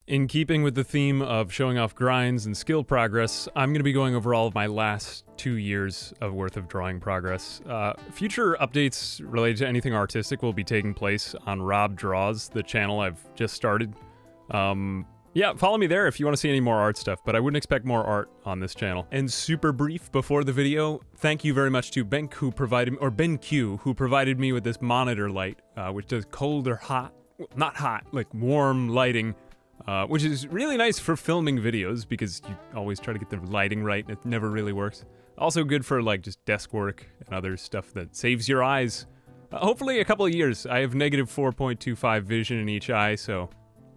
In keeping with the theme of showing off grinds and skill progress, I'm going to be going over all of my last 2 years of worth of drawing progress. Future updates related to anything artistic will be taking place on Rob Draws, the channel I've just started. Yeah, follow me there if you want to see any more art stuff, but I wouldn't expect more art on this channel. And super brief before the video, thank you very much to BenQ who provided me with this monitor light, which does cold or hot, not hot, like warm lighting. Which is really nice for filming videos because you always try to get the lighting right and it never really works. Also good for like just desk work and other stuff that saves your eyes. Hopefully a couple of years. I have negative 4.25 vision in each eye, so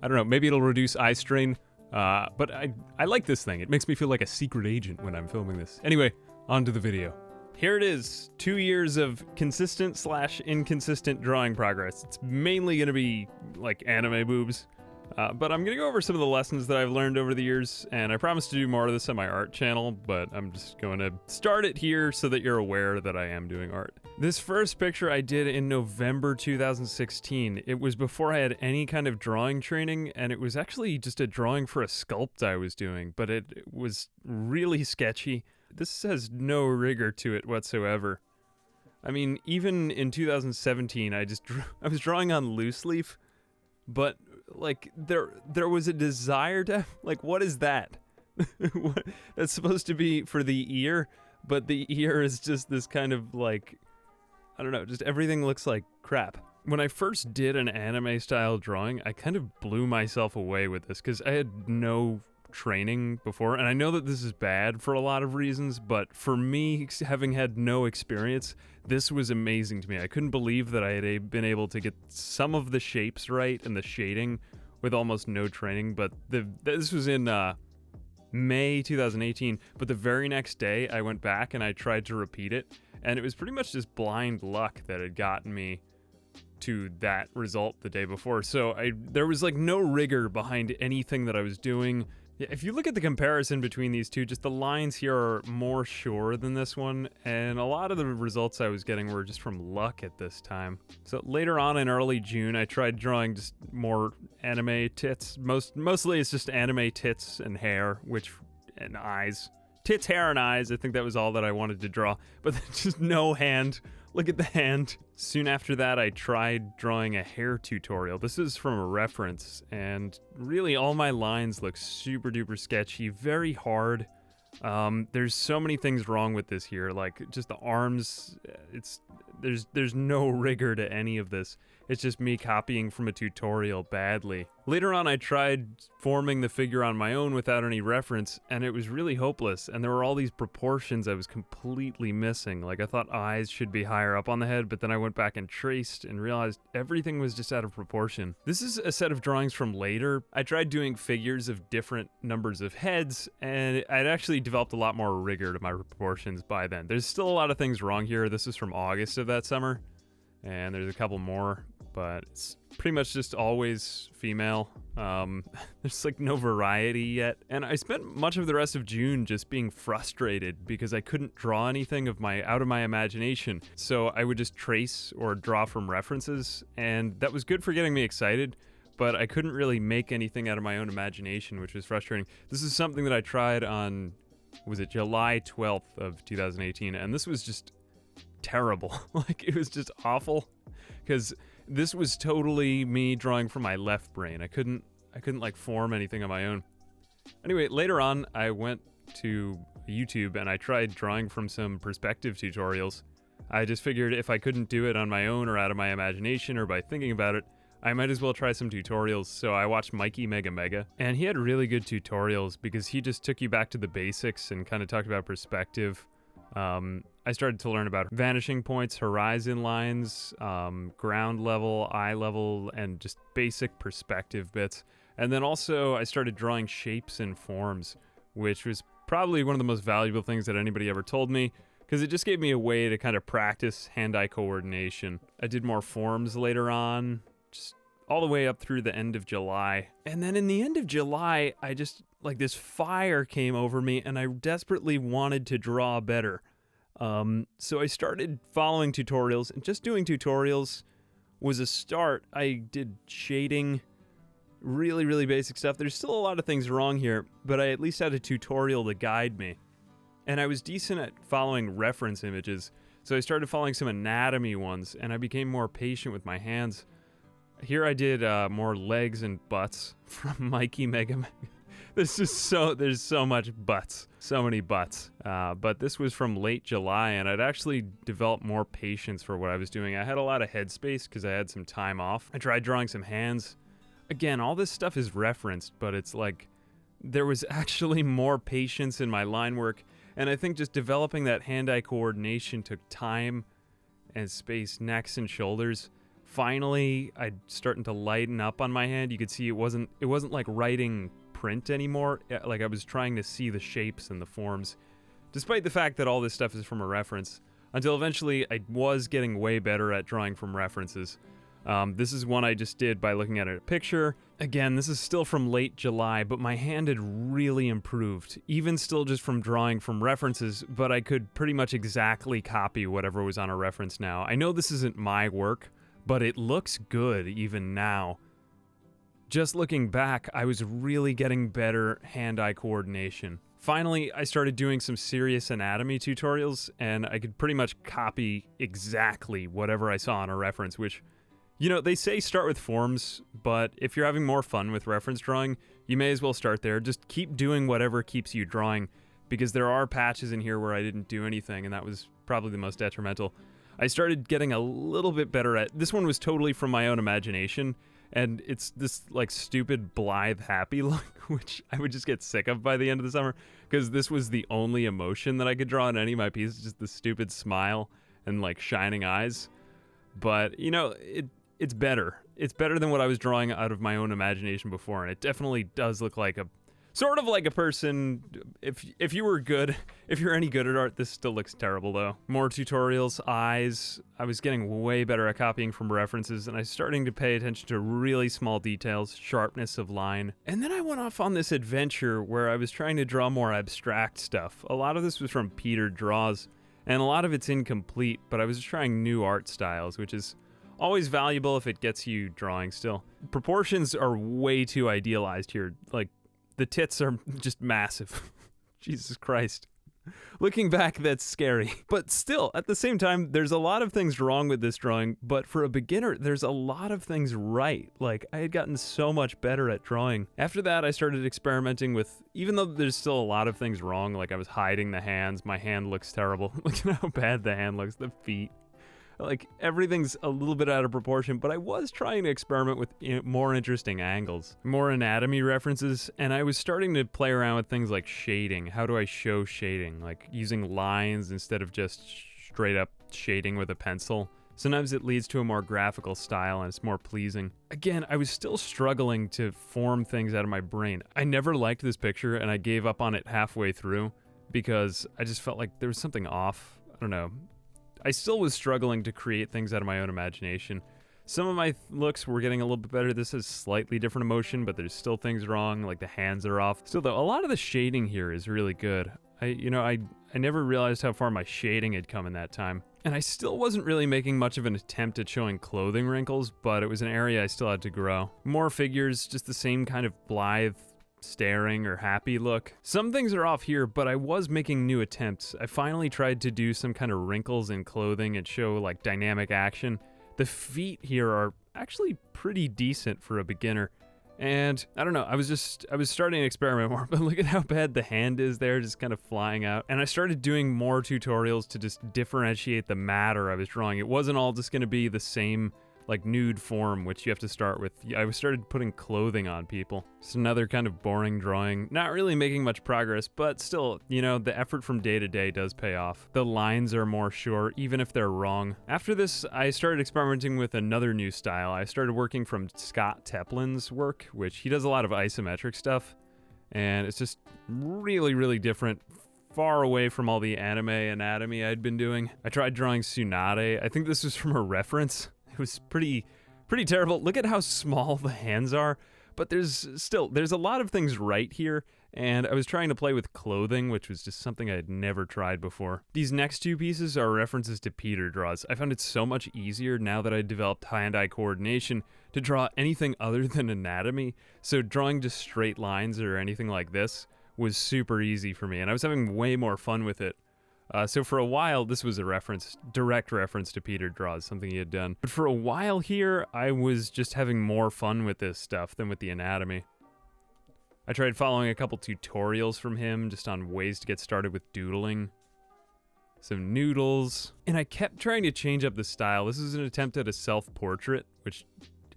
I don't know, maybe it'll reduce eye strain. But I like this thing. It makes me feel like a secret agent when I'm filming this. Anyway, on to the video. Here it is, 2 years of consistent/inconsistent drawing progress. It's mainly gonna be like anime boobs. But I'm gonna go over some of the lessons that I've learned over the years, and I promise to do more of this on my art channel, but I'm just going to start it here so that you're aware that I am doing art. This first picture I did in November 2016. It was before I had any kind of drawing training, and it was actually just a drawing for a sculpt I was doing, but it was really sketchy. This has no rigor to it whatsoever. I mean, even in 2017, I was drawing on loose leaf, but like there was a desire to, like, what is that? That's supposed to be for the ear, but the ear is just this kind of like, I don't know, just everything looks like crap. When I first did an anime style drawing, I kind of blew myself away with this because I had no training before, and I know that this is bad for a lot of reasons, but for me, having had no experience, this was amazing to me. I couldn't believe that I had been able to get some of the shapes right and the shading with almost no training, but this was in May 2018, but the very next day I went back and I tried to repeat it, and it was pretty much just blind luck that had gotten me to that result the day before. So there was like no rigor behind anything that I was doing. If you look at the comparison between these two, just the lines here are more sure than this one, and a lot of the results I was getting were just from luck at this time. So later on in early June, I tried drawing just more anime tits. Mostly it's just anime tits and hair, and eyes. Tits, hair, and eyes. I think that was all that I wanted to draw, but just no hand. Look at the hand. Soon after that, I tried drawing a hair tutorial. This is from a reference, and really all my lines look super duper sketchy, very hard. There's so many things wrong with this here, like just the arms, there's no rigor to any of this. It's just me copying from a tutorial badly. Later on, I tried forming the figure on my own without any reference, and it was really hopeless, and there were all these proportions I was completely missing. Like, I thought eyes should be higher up on the head, but then I went back and traced and realized everything was just out of proportion. This is a set of drawings from later. I tried doing figures of different numbers of heads, and I'd actually developed a lot more rigor to my proportions by then. There's still a lot of things wrong here. This is from August of that summer, and there's a couple more, but it's pretty much just always female. There's like no variety yet. And I spent much of the rest of June just being frustrated because I couldn't draw anything out of my imagination. So I would just trace or draw from references, and that was good for getting me excited, but I couldn't really make anything out of my own imagination, which was frustrating. This is something that I tried on, was it July 12th of 2018, and this was just terrible. Like, it was just awful, because this was totally me drawing from my left brain. I couldn't like form anything on my own. Anyway, later on, I went to YouTube and I tried drawing from some perspective tutorials. I just figured if I couldn't do it on my own or out of my imagination or by thinking about it, I might as well try some tutorials. So I watched Mikey Mega Mega, and he had really good tutorials because he just took you back to the basics and kind of talked about perspective. I started to learn about vanishing points, horizon lines, ground level, eye level, and just basic perspective bits. And then also I started drawing shapes and forms, which was probably one of the most valuable things that anybody ever told me, because it just gave me a way to kind of practice hand-eye coordination. I did more forms later on, just all the way up through the end of July. And then in the end of July, I just, like, this fire came over me and I desperately wanted to draw better. So I started following tutorials, and just doing tutorials was a start. I did shading, Really, really basic stuff. There's still a lot of things wrong here, but I at least had a tutorial to guide me. And I was decent at following reference images, so I started following some anatomy ones, and I became more patient with my hands. Here I did more legs and butts from Mikey Mega Man. There's so much butts. So many butts. But this was from late July, and I'd actually developed more patience for what I was doing. I had a lot of headspace because I had some time off. I tried drawing some hands. Again, all this stuff is referenced, but it's like there was actually more patience in my line work, and I think just developing that hand-eye coordination took time and space, necks and shoulders. Finally, I'd starting to lighten up on my hand. You could see it wasn't like writing print anymore. Like I was trying to see the shapes and the forms, despite the fact that all this stuff is from a reference, until eventually I was getting way better at drawing from references. This is one I just did by looking at a picture. Again, this is still from late July, but my hand had really improved, even still just from drawing from references, but I could pretty much exactly copy whatever was on a reference now. I know this isn't my work, but it looks good even now. Just looking back, I was really getting better hand-eye coordination. Finally, I started doing some serious anatomy tutorials, and I could pretty much copy exactly whatever I saw on a reference, which, you know, they say start with forms, but if you're having more fun with reference drawing, you may as well start there. Just keep doing whatever keeps you drawing, because there are patches in here where I didn't do anything, and that was probably the most detrimental. I started getting a little bit better at... This one was totally from my own imagination, and it's this, like, stupid, blithe, happy look, which I would just get sick of by the end of the summer, because this was the only emotion that I could draw in any of my pieces, just the stupid smile and, like, shining eyes. But, you know, it's better. It's better than what I was drawing out of my own imagination before, and it definitely does look like a... Sort of like a person, if you were good, if you're any good at art, this still looks terrible though. More tutorials, eyes. I was getting way better at copying from references, and I was starting to pay attention to really small details, sharpness of line. And then I went off on this adventure where I was trying to draw more abstract stuff. A lot of this was from Peter Draws, and a lot of it's incomplete, but I was trying new art styles, which is always valuable if it gets you drawing still. Proportions are way too idealized here, like, the tits are just massive. Jesus Christ. Looking back, that's scary. But still, at the same time, there's a lot of things wrong with this drawing, but for a beginner, there's a lot of things right. Like, I had gotten so much better at drawing. After that, I started experimenting with, even though there's still a lot of things wrong, like I was hiding the hands, my hand looks terrible. Look at how bad the hand looks, the feet. Like, everything's a little bit out of proportion, but I was trying to experiment with more interesting angles, more anatomy references, and I was starting to play around with things like shading. How do I show shading? Like, using lines instead of just straight up shading with a pencil. Sometimes it leads to a more graphical style and it's more pleasing. Again, I was still struggling to form things out of my brain. I never liked this picture, and I gave up on it halfway through because I just felt like there was something off. I don't know. I still was struggling to create things out of my own imagination. Some of my looks were getting a little bit better. This is slightly different emotion, but there's still things wrong, like the hands are off. Still though, a lot of the shading here is really good. I never realized how far my shading had come in that time. And I still wasn't really making much of an attempt at showing clothing wrinkles, but it was an area I still had to grow. More figures, just the same kind of blithe, staring or happy look. Some things are off here, but I was making new attempts. I finally tried to do some kind of wrinkles in clothing and show like dynamic action. The feet here are actually pretty decent for a beginner. And I don't know, I was starting to experiment more, but look at how bad the hand is there, just kind of flying out. And I started doing more tutorials to just differentiate the matter I was drawing. It wasn't all just gonna be the same like nude form, which you have to start with. I started putting clothing on people. It's another kind of boring drawing. Not really making much progress, but still, you know, the effort from day to day does pay off. The lines are more sure, even if they're wrong. After this, I started experimenting with another new style. I started working from Scott Teplin's work, which he does a lot of isometric stuff, and it's just really, really different. Far away from all the anime anatomy I'd been doing. I tried drawing Tsunade. I think this was from a reference. It was pretty terrible. Look at how small the hands are, But there's a lot of things right here, and I was trying to play with clothing, which was just something I had never tried before. These next two pieces are references to Peter draws. I found it so much easier now that I developed hand-eye coordination to draw anything other than anatomy, so drawing just straight lines or anything like this was super easy for me, and I was having way more fun with it. So for a while, this was a direct reference to Peter draws, something he had done. But for a while here, I was just having more fun with this stuff than with the anatomy. I tried following a couple tutorials from him just on ways to get started with doodling. Some noodles. And I kept trying to change up the style. This is an attempt at a self-portrait, which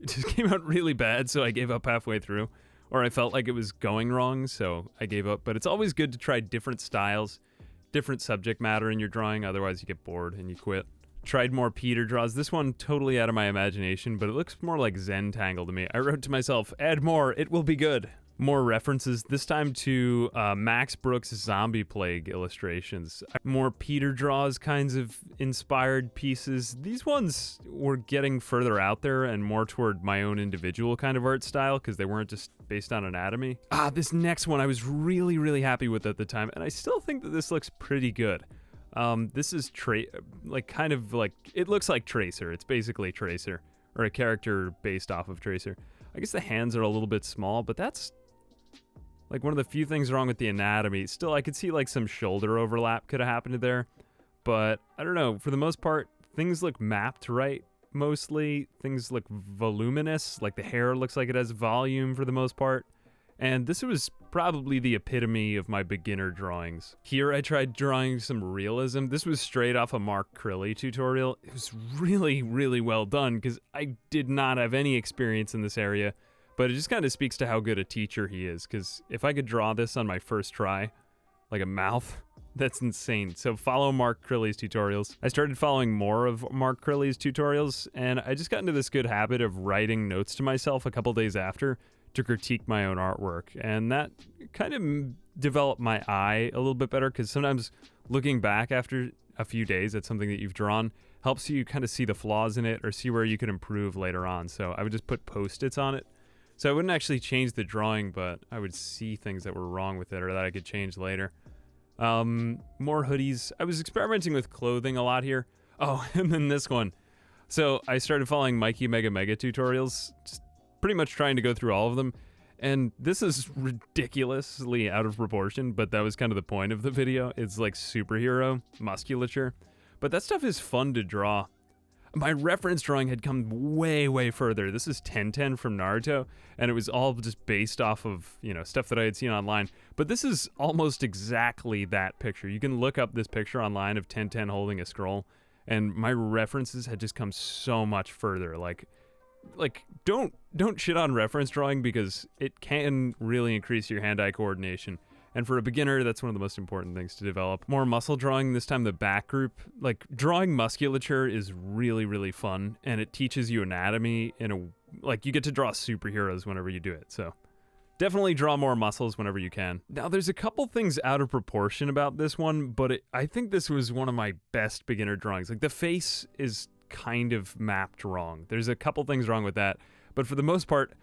just came out really bad, so I gave up halfway through. Or I felt like it was going wrong, so I gave up. But it's always good to try different styles, different subject matter in your drawing, otherwise you get bored and you quit. Tried more Peter draws. This one totally out of my imagination, but it looks more like Zentangle to me. I wrote to myself, add more, it will be good. More references, this time to Max Brooks' Zombie Plague illustrations. More Peter draws kinds of inspired pieces. These ones were getting further out there and more toward my own individual kind of art style because they weren't just based on anatomy. This next one I was really, really happy with at the time, and I still think that this looks pretty good. This is it looks like Tracer. It's basically Tracer, or a character based off of Tracer. I guess the hands are a little bit small, but that's like one of the few things wrong with the anatomy. Still, I could see like some shoulder overlap could have happened there, but I don't know. For the most part, things look mapped right. Mostly, things look voluminous, like the hair looks like it has volume for the most part. And this was probably the epitome of my beginner drawings. Here I tried drawing some realism. This was straight off a Mark Crilly tutorial. It was really, really well done because I did not have any experience in this area, but it just kind of speaks to how good a teacher he is, because if I could draw this on my first try, like a mouth, that's insane. So follow Mark Crilly's tutorials. I started following more of Mark Crilly's tutorials, and I just got into this good habit of writing notes to myself a couple days after to critique my own artwork, and that kind of developed my eye a little bit better, because sometimes looking back after a few days at something that you've drawn helps you kind of see the flaws in it or see where you could improve later on. So I would just put post-its on it. So I wouldn't actually change the drawing, but I would see things that were wrong with it or that I could change later. More hoodies. I was experimenting with clothing a lot here. Oh, and then this one. So I started following Mikey Mega tutorials, just pretty much trying to go through all of them. And this is ridiculously out of proportion, but that was kind of the point of the video. It's like superhero musculature. But that stuff is fun to draw. My reference drawing had come way, way further. This is 1010 from Naruto, and it was all just based off of, stuff that I had seen online. But this is almost exactly that picture. You can look up this picture online of 1010 holding a scroll, and my references had just come so much further. Like don't shit on reference drawing, because it can really increase your hand-eye coordination. And for a beginner, that's one of the most important things to develop. More muscle drawing, this time the back group. Like, drawing musculature is really, really fun, and it teaches you anatomy you get to draw superheroes whenever you do it, so definitely draw more muscles whenever you can. Now, there's a couple things out of proportion about this one, but I think this was one of my best beginner drawings. Like, the face is kind of mapped wrong. There's a couple things wrong with that, but for the most part,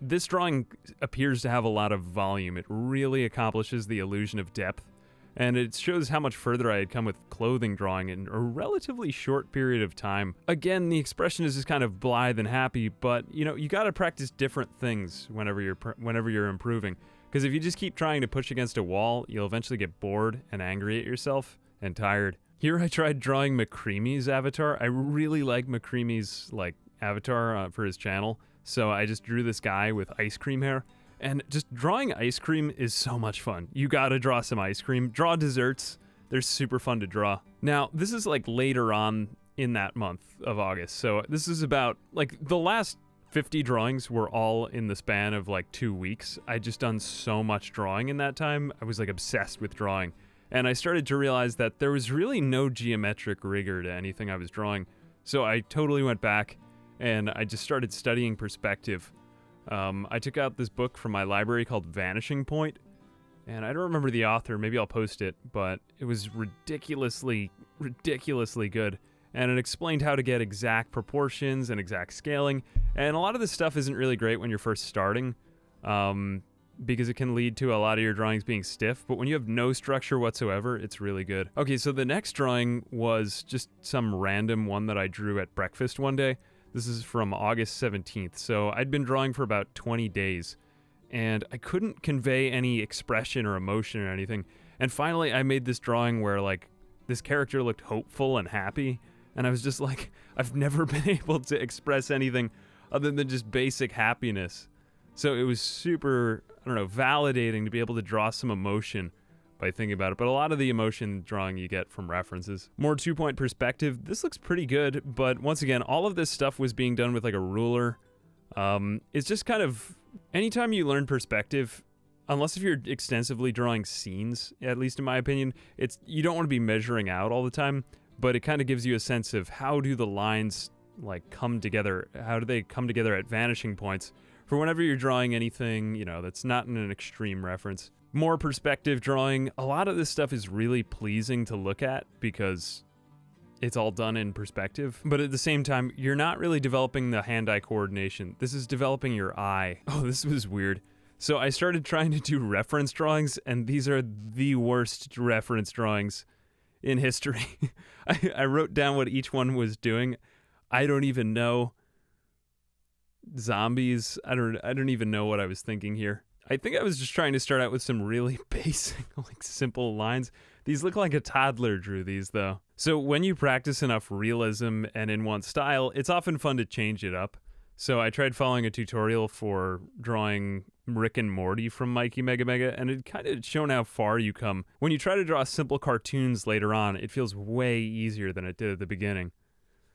this drawing appears to have a lot of volume. It really accomplishes the illusion of depth, and it shows how much further I had come with clothing drawing in a relatively short period of time. Again, the expression is just kind of blithe and happy, but you gotta practice different things whenever you're improving, because if you just keep trying to push against a wall, you'll eventually get bored and angry at yourself and tired. Here I tried drawing McCreamy's avatar. I really like McCreamy's avatar for his channel. So I just drew this guy with ice cream hair, and just drawing ice cream is so much fun. You gotta draw some ice cream. Draw desserts. They're super fun to draw. Now, this is later on in that month of August. So this is about, the last 50 drawings were all in the span of 2 weeks. I just done so much drawing in that time. I was obsessed with drawing. And I started to realize that there was really no geometric rigor to anything I was drawing. So I totally went back and I just started studying perspective. I took out this book from my library called Vanishing Point, and I don't remember the author, maybe I'll post it, but it was ridiculously good. and it explained how to get exact proportions and exact scaling. And a lot of this stuff isn't really great when you're first starting, because it can lead to a lot of your drawings being stiff, but when you have no structure whatsoever, it's really good. Okay, so the next drawing was just some random one that I drew at breakfast one day. This is from August 17th, so I'd been drawing for about 20 days, and I couldn't convey any expression or emotion or anything. And finally, I made this drawing where, like, this character looked hopeful and happy, and I was just like, I've never been able to express anything other than just basic happiness. So it was super, I don't know, validating to be able to draw some emotion by thinking about it. But a lot of the emotion drawing you get from references. More 2-point perspective. This looks pretty good, but once again, all of this stuff was being done with like a ruler. It's just kind of, anytime you learn perspective, unless if you're extensively drawing scenes, at least in my opinion, you don't want to be measuring out all the time, but it kind of gives you a sense of how do the lines like come together, how do they come together at vanishing points for whenever you're drawing anything, you know, that's not in an extreme reference. More perspective drawing, a lot of this stuff is really pleasing to look at because it's all done in perspective, but at the same time, you're not really developing the hand-eye coordination. This is developing your eye. Oh, this was weird. So I started trying to do reference drawings, and these are the worst reference drawings in history. I wrote down what each one was doing. I don't even know. Zombies. I don't even know what I was thinking here. I think I was just trying to start out with some really basic, like simple lines. These look like a toddler drew these though. So when you practice enough realism and in one style, it's often fun to change it up. So I tried following a tutorial for drawing Rick and Morty from Mikey Mega Mega, and it kind of shown how far you come. When you try to draw simple cartoons later on, it feels way easier than it did at the beginning.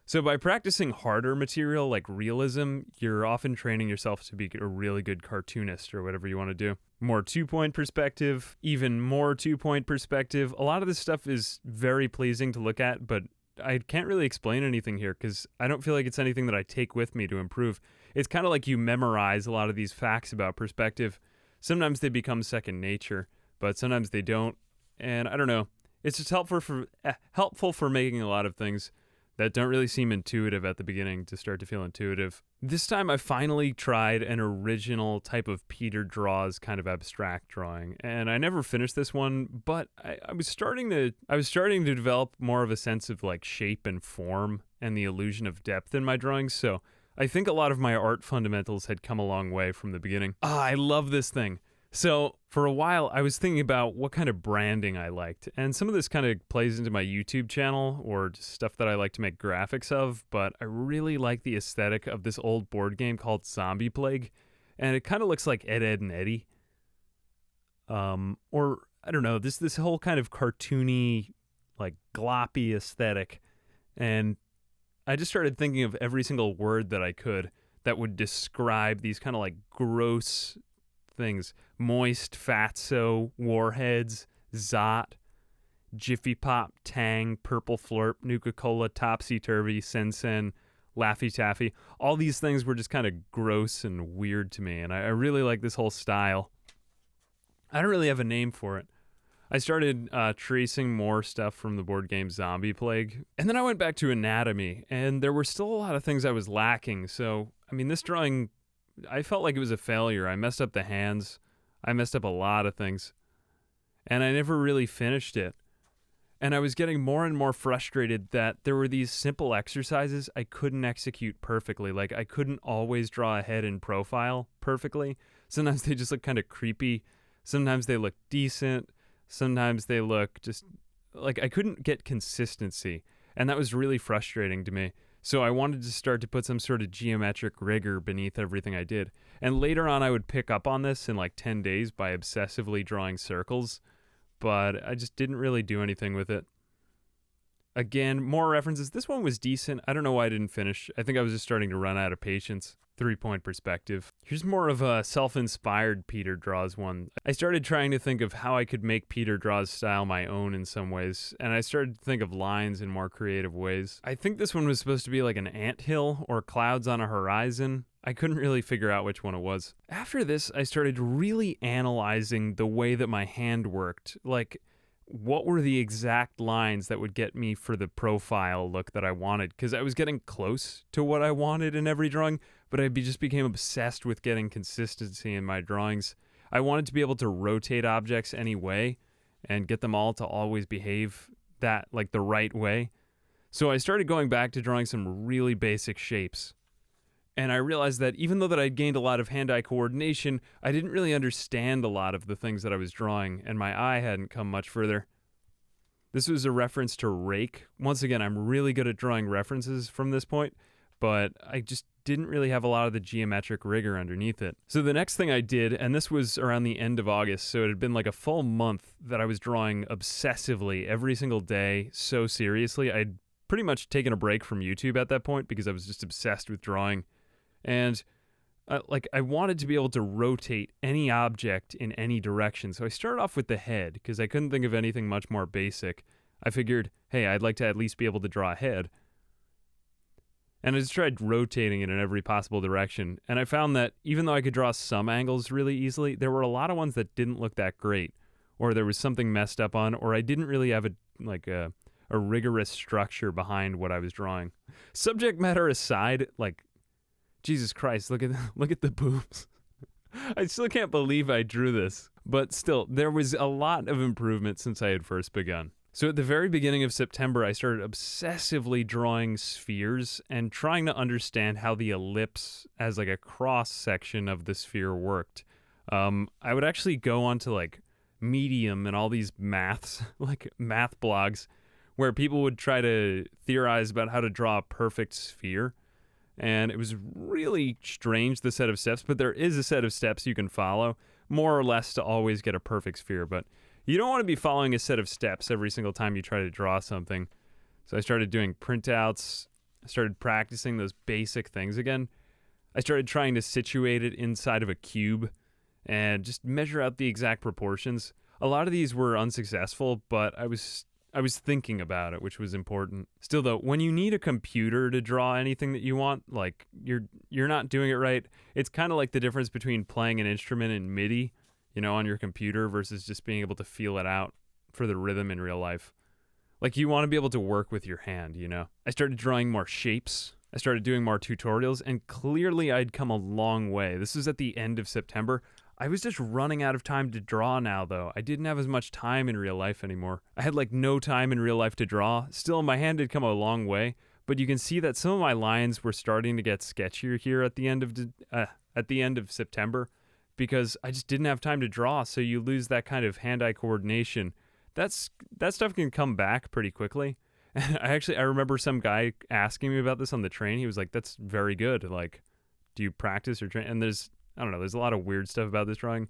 So by practicing harder material like realism, you're often training yourself to be a really good cartoonist or whatever you want to do. More 2-point perspective, even more 2-point perspective. A lot of this stuff is very pleasing to look at, but I can't really explain anything here because I don't feel like it's anything that I take with me to improve. It's kind of like you memorize a lot of these facts about perspective. Sometimes they become second nature, but sometimes they don't. And I don't know. It's just helpful for making a lot of things that don't really seem intuitive at the beginning to start to feel intuitive. This time I finally tried an original type of Peter Draws kind of abstract drawing, and I never finished this one, but I was starting to develop more of a sense of like shape and form and the illusion of depth in my drawings, so I think a lot of my art fundamentals had come a long way from the beginning. I love this thing. So for a while, I was thinking about what kind of branding I liked, and some of this kind of plays into my YouTube channel or just stuff that I like to make graphics of, but I really like the aesthetic of this old board game called Zombie Plague, and it kind of looks like Ed, Edd n Eddy. Or, I don't know, this whole kind of cartoony, like gloppy aesthetic, and I just started thinking of every single word that I could that would describe these kind of like gross things. Moist, fatso, warheads, zot, Jiffy Pop, Tang, Purple Flurp, Nuka-Cola, Topsy-Turvy, Sen-Sen, Laffy Taffy. All these things were just kind of gross and weird to me, and I really like this whole style. I don't really have a name for it. I started tracing more stuff from the board game Zombie Plague, and then I went back to anatomy, and there were still a lot of things I was lacking, so, I mean, this drawing, I felt like it was a failure. I messed up the hands. I messed up a lot of things. And I never really finished it. And I was getting more and more frustrated that there were these simple exercises I couldn't execute perfectly. Like, I couldn't always draw a head in profile perfectly. Sometimes they just look kind of creepy. Sometimes they look decent. Sometimes they look just like I couldn't get consistency. And that was really frustrating to me. So I wanted to start to put some sort of geometric rigor beneath everything I did. And later on, I would pick up on this in like 10 days by obsessively drawing circles, but I just didn't really do anything with it. Again, more references. This one was decent. I don't know why I didn't finish. I think I was just starting to run out of patience. 3-point perspective. Here's more of a self-inspired Peter Draws one. I started trying to think of how I could make Peter Draws style my own in some ways, and I started to think of lines in more creative ways. I think this one was supposed to be like an anthill or clouds on a horizon. I couldn't really figure out which one it was. After this, I started really analyzing the way that my hand worked. Like, what were the exact lines that would get me for the profile look that I wanted, because I was getting close to what I wanted in every drawing, but just became obsessed with getting consistency in my drawings. I wanted to be able to rotate objects any way and get them all to always behave that like the right way. So I started going back to drawing some really basic shapes. And I realized that even though that I'd gained a lot of hand-eye coordination, I didn't really understand a lot of the things that I was drawing, and my eye hadn't come much further. This was a reference to rake. Once again, I'm really good at drawing references from this point, but I just didn't really have a lot of the geometric rigor underneath it. So the next thing I did, and this was around the end of August, so it had been like a full month that I was drawing obsessively every single day, so seriously. I'd pretty much taken a break from YouTube at that point because I was just obsessed with drawing. And I wanted to be able to rotate any object in any direction. So I started off with the head because I couldn't think of anything much more basic. I figured, hey, I'd like to at least be able to draw a head. And I just tried rotating it in every possible direction. And I found that even though I could draw some angles really easily, there were a lot of ones that didn't look that great. Or there was something messed up on, or I didn't really have a rigorous structure behind what I was drawing. Subject matter aside, Jesus Christ, look at the boobs. I still can't believe I drew this. But still, there was a lot of improvement since I had first begun. So at the very beginning of September, I started obsessively drawing spheres and trying to understand how the ellipse as like a cross section of the sphere worked. I would actually go onto Medium and all these math blogs where people would try to theorize about how to draw a perfect sphere. And it was really strange, the set of steps, but there is a set of steps you can follow, more or less, to always get a perfect sphere. But you don't want to be following a set of steps every single time you try to draw something. So I started doing printouts. I started practicing those basic things again. I started trying to situate it inside of a cube and just measure out the exact proportions. A lot of these were unsuccessful, but I was thinking about it, which was important. Still though, when you need a computer to draw anything that you want, you're not doing it right. It's kind of like the difference between playing an instrument in MIDI, on your computer versus just being able to feel it out for the rhythm in real life. You want to be able to work with your hand, I started drawing more shapes. I started doing more tutorials, and clearly I'd come a long way. This was at the end of September. I was just running out of time to draw now, though. I didn't have as much time in real life anymore. I had no time in real life to draw. Still, my hand had come a long way, but you can see that some of my lines were starting to get sketchier here at the end of September, because I just didn't have time to draw. So you lose that kind of hand-eye coordination. That stuff can come back pretty quickly. And I remember some guy asking me about this on the train. He was like, "That's very good. Do you practice or train?" And there's a lot of weird stuff about this drawing,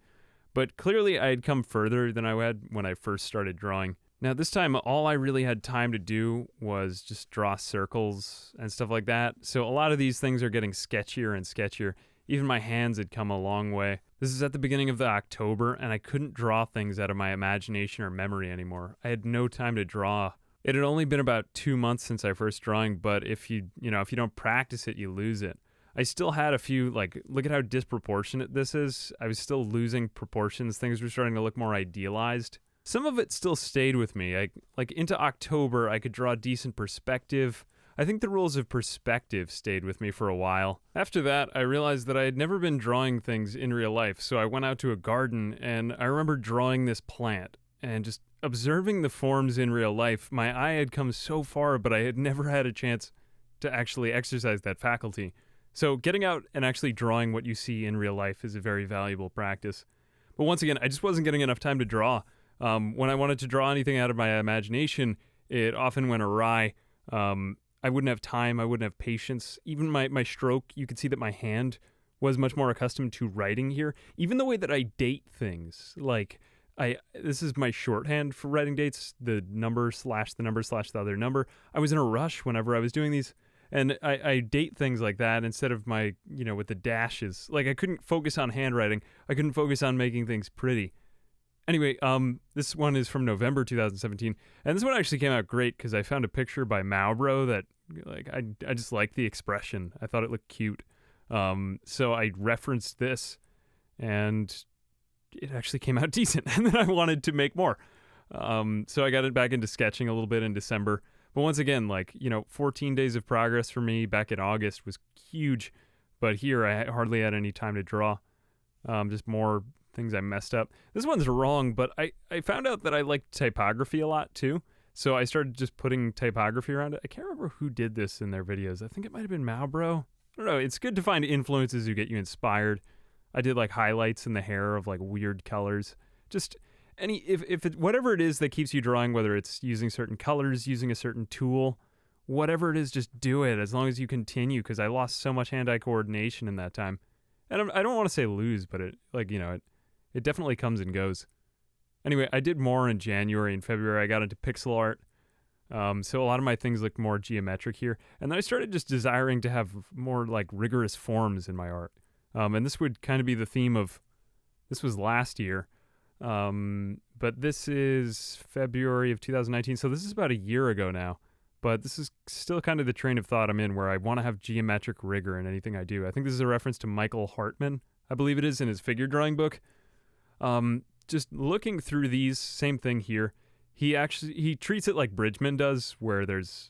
but clearly I had come further than I had when I first started drawing. Now this time, all I really had time to do was just draw circles and stuff like that. So a lot of these things are getting sketchier and sketchier. Even my hands had come a long way. This is at the beginning of October, and I couldn't draw things out of my imagination or memory anymore. I had no time to draw. It had only been about 2 months since I first drawing, but if you don't practice it, you lose it. I still had a few, look at how disproportionate this is. I was still losing proportions. Things were starting to look more idealized. Some of it still stayed with me. Into October, I could draw decent perspective. I think the rules of perspective stayed with me for a while. After that, I realized that I had never been drawing things in real life, so I went out to a garden, and I remember drawing this plant, and just observing the forms in real life. My eye had come so far, but I had never had a chance to actually exercise that faculty. So getting out and actually drawing what you see in real life is a very valuable practice. But once again, I just wasn't getting enough time to draw. When I wanted to draw anything out of my imagination, it often went awry. I wouldn't have time, I wouldn't have patience. Even my stroke, you could see that my hand was much more accustomed to writing here. Even the way that I date things, this is my shorthand for writing dates, the number / the number / the other number. I was in a rush whenever I was doing these. And I date things like that instead of my, with the dashes. I couldn't focus on handwriting. I couldn't focus on making things pretty. Anyway, this one is from November 2017. And this one actually came out great because I found a picture by Maubro that, I just liked the expression. I thought it looked cute. So I referenced this, and it actually came out decent. And then I wanted to make more. So I got back into sketching a little bit in December. But once again, 14 days of progress for me back in August was huge. But here I hardly had any time to draw. Just more things I messed up. This one's wrong, but I found out that I like typography a lot too. So I started just putting typography around it. I can't remember who did this in their videos. I think it might have been Malbro. I don't know. It's good to find influences who get you inspired. I did highlights in the hair of weird colors. Just whatever it is that keeps you drawing, whether it's using certain colors, using a certain tool, whatever it is, just do it as long as you continue, because I lost so much hand-eye coordination in that time. And I don't want to say lose, but it definitely comes and goes. Anyway, I did more in January and February. I got into pixel art. So a lot of my things look more geometric here. And then I started just desiring to have more rigorous forms in my art. And this would kind of be the theme of, this was last year. But this is February of 2019. So this is about a year ago now. But this is still kind of the train of thought I'm in, where I want to have geometric rigor in anything I do. I think this is a reference to Michael Hartman, I believe it is, in his figure drawing book. Just looking through these, same thing here. He treats it like Bridgman does, where there's,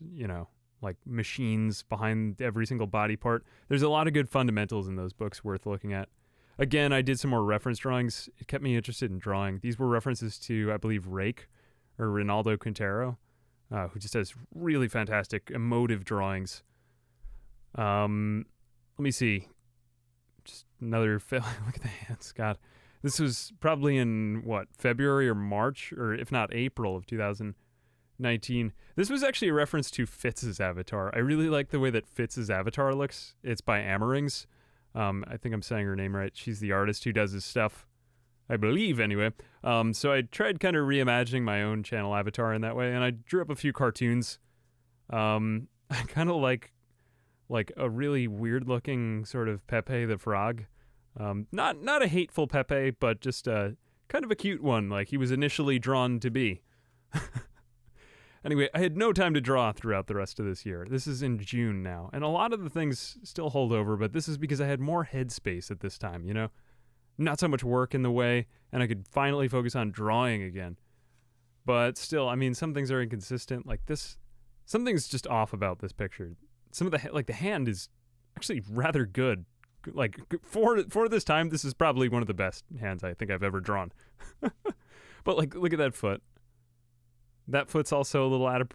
machines behind every single body part. There's a lot of good fundamentals in those books worth looking at. Again, I did some more reference drawings. It kept me interested in drawing. These were references to, I believe, Rake, or Ronaldo Quintero, who just has really fantastic emotive drawings. Let me see. Just another look at the hands, God. This was probably in, February or March, or if not April of 2019. This was actually a reference to Fitz's avatar. I really like the way that Fitz's avatar looks. It's by Amarings. I think I'm saying her name right. She's the artist who does his stuff, I believe, anyway. So I tried kind of reimagining my own channel avatar in that way, and I drew up a few cartoons. I kind of like a really weird-looking sort of Pepe the Frog. Not a hateful Pepe, but just kind of a cute one, like he was initially drawn to be. Anyway, I had no time to draw throughout the rest of this year. This is in June now, and a lot of the things still hold over, but this is because I had more headspace at this time, Not so much work in the way, and I could finally focus on drawing again. But still, some things are inconsistent, like this. Something's just off about this picture. Some of the hand is actually rather good. For this time, this is probably one of the best hands I think I've ever drawn. But look at that foot. That foot's also a little out of...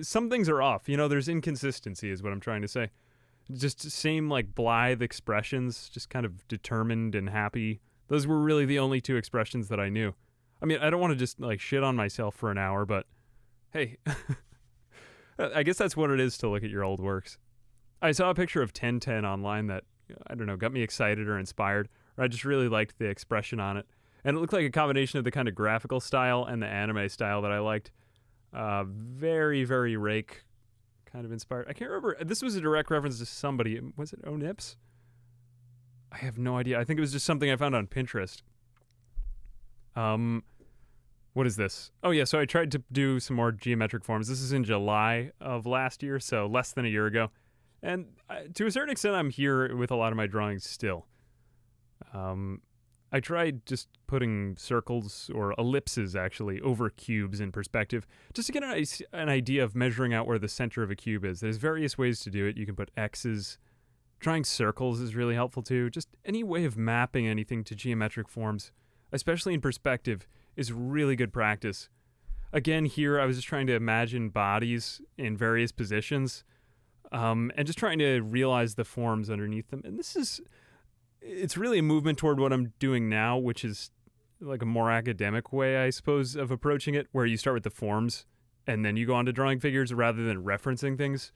Some things are off. There's inconsistency is what I'm trying to say. Just same blithe expressions, just kind of determined and happy. Those were really the only two expressions that I knew. I don't want to just shit on myself for an hour, but hey, I guess that's what it is to look at your old works. I saw a picture of 1010 online that, I don't know, got me excited or inspired, or I just really liked the expression on it. And it looked like a combination of the kind of graphical style and the anime style that I liked. Very, very Rake kind of inspired. I can't remember. This was a direct reference to somebody. Was it Onips? I have no idea. I think it was just something I found on Pinterest. What is this? Oh yeah, so I tried to do some more geometric forms. This is in July of last year, so less than a year ago. And to a certain extent, I'm here with a lot of my drawings still. I tried just putting circles or ellipses, actually, over cubes in perspective, just to get an idea of measuring out where the center of a cube is. There's various ways to do it. You can put X's. Drawing circles is really helpful too. Just any way of mapping anything to geometric forms, especially in perspective, is really good practice. Again, here I was just trying to imagine bodies in various positions, and just trying to realize the forms underneath them. And it's really a movement toward what I'm doing now, which is a more academic way, I suppose, of approaching it, where you start with the forms and then you go on to drawing figures rather than referencing things.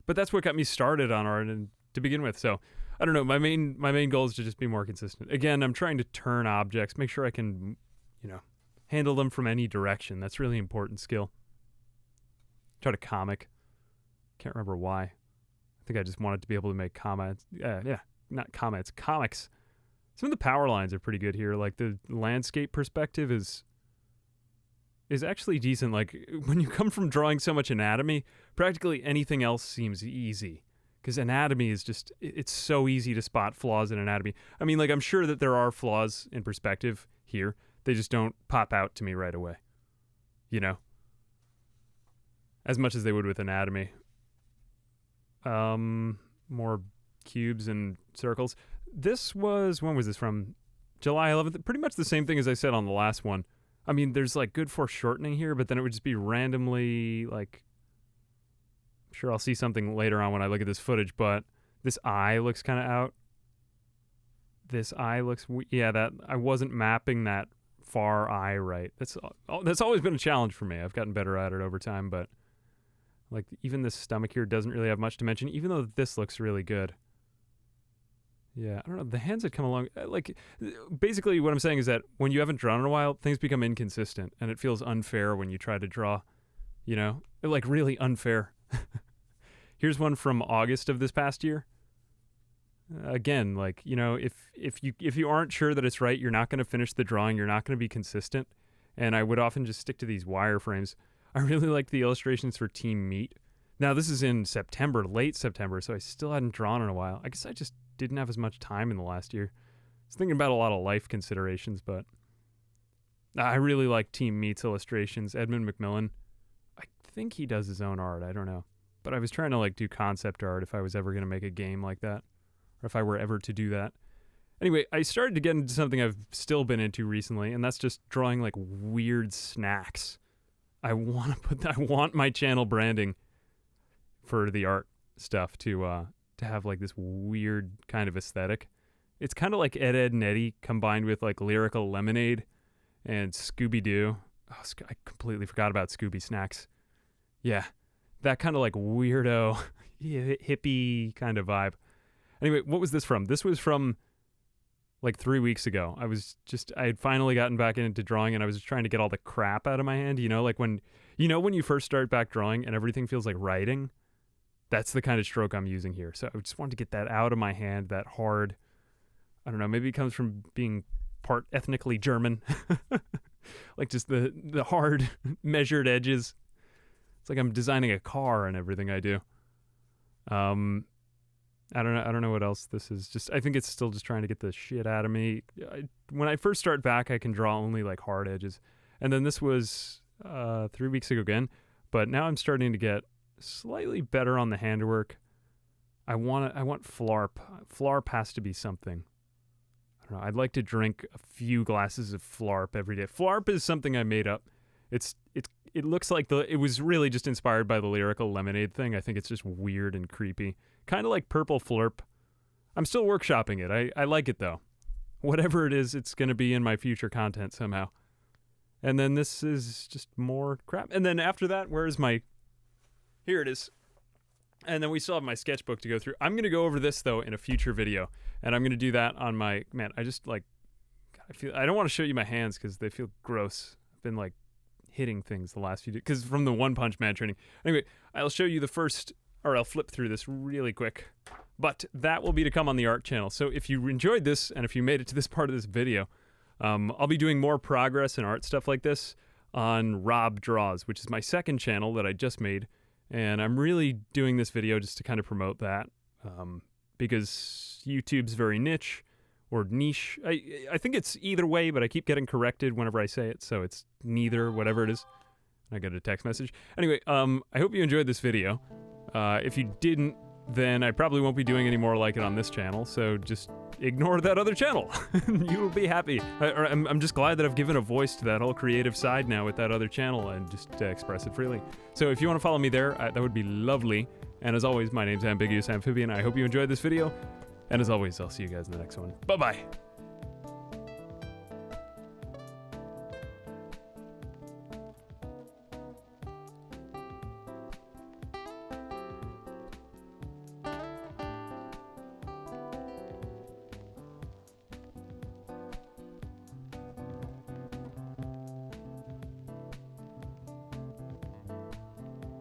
But that's what got me started on art and to begin with. So I don't know. My main goal is to just be more consistent. Again, I'm trying to turn objects, make sure I can, handle them from any direction. That's really important skill. Try to comic. Can't remember why. I think I just wanted to be able to make comments. Not comments, comics. Some of the power lines are pretty good here. The landscape perspective is actually decent. When you come from drawing so much anatomy, practically anything else seems easy. Because anatomy is just, it's so easy to spot flaws in anatomy. I'm sure that there are flaws in perspective here. They just don't pop out to me right away. you know, as much as they would with anatomy. More cubes and circles. This was, when was this from? July 11th. Pretty much the same thing as I said on the last one. I mean, there's like good foreshortening here, but then it would just be randomly like, I'm sure I'll see something later on when I look at this footage, but this eye looks kind of out. This eye looks, yeah, that I wasn't mapping that far eye right. That's always been a challenge for me. I've gotten better at it over time, but like even this stomach here doesn't really have much to mention, even though this looks really good. Yeah, I don't know. The hands had come along. Like, basically what I'm saying is that when you haven't drawn in a while, things become inconsistent, and it feels unfair when you try to draw, you know? Like, really unfair. Here's one from August of this past year. Again, like, you know, if you aren't sure that it's right, you're not going to finish the drawing, you're not going to be consistent, and I would often just stick to these wireframes. I really like the illustrations for Team Meat. Now, this is in September, late September, so I still hadn't drawn in a while. I guess I just didn't have as much time in the last year. I was thinking about a lot of life considerations, but I really like Team Meat's illustrations. Edmund McMillan, I think he does his own art. I don't know. But I was trying to like do concept art if I was ever going to make a game like that, or if I were ever to do that. Anyway, I started to get into something I've still been into recently, and that's just drawing like weird snacks. I want my channel branding for the art stuff to have like this weird kind of aesthetic. It's kind of like Ed, Edd n Eddy combined with like Lyrical Lemonade and Scooby-Doo. Oh, I completely forgot about Scooby Snacks. Yeah, that kind of like weirdo, hippie kind of vibe. Anyway, what was this from? This was from like 3 weeks ago. I had finally gotten back into drawing, and I was just trying to get all the crap out of my hand. You know, like when you first start back drawing and everything feels like writing. That's the kind of stroke I'm using here. So I just wanted to get that out of my hand, that hard, I don't know, maybe it comes from being part ethnically German. Like just the hard measured edges. It's like I'm designing a car and everything I do. I don't know what else this is. Just I think it's still just trying to get the shit out of me. When I first start back, I can draw only like hard edges. And then this was 3 weeks ago again, but now I'm starting to get slightly better on the handwork. I want flarp. Flarp has to be something. I don't know. I'd like to drink a few glasses of flarp every day. Flarp is something I made up. It looks like it was really just inspired by the Lyrical Lemonade thing. I think it's just weird and creepy. Kind of like Purple Flurp. I'm still workshopping it. I like it though. Whatever it is, it's going to be in my future content somehow. And then this is just more crap. And then after that, here it is. And then we still have my sketchbook to go through. I'm going to go over this, though, in a future video. And I'm going to do that on my... Man, I don't want to show you my hands because they feel gross. I've been, like, hitting things the last few days. Because from the One Punch Man training. Anyway, I'll show you I'll flip through this really quick. But that will be to come on the art channel. So if you enjoyed this, and if you made it to this part of this video, I'll be doing more progress and art stuff like this on Rob Draws, which is my second channel that I just made. And I'm really doing this video just to kind of promote that because YouTube's very niche or niche. I think it's either way, but I keep getting corrected whenever I say it, so it's neither, whatever it is. I got a text message. Anyway, I hope you enjoyed this video. If you didn't, then I probably won't be doing any more like it on this channel, so just ignore that other channel. You will be happy. I'm just glad that I've given a voice to that whole creative side now with that other channel and just to express it freely. So if you want to follow me there, that would be lovely. And as always, my name's Ambiguous Amphibian. I hope you enjoyed this video. And as always, I'll see you guys in the next one. Bye-bye.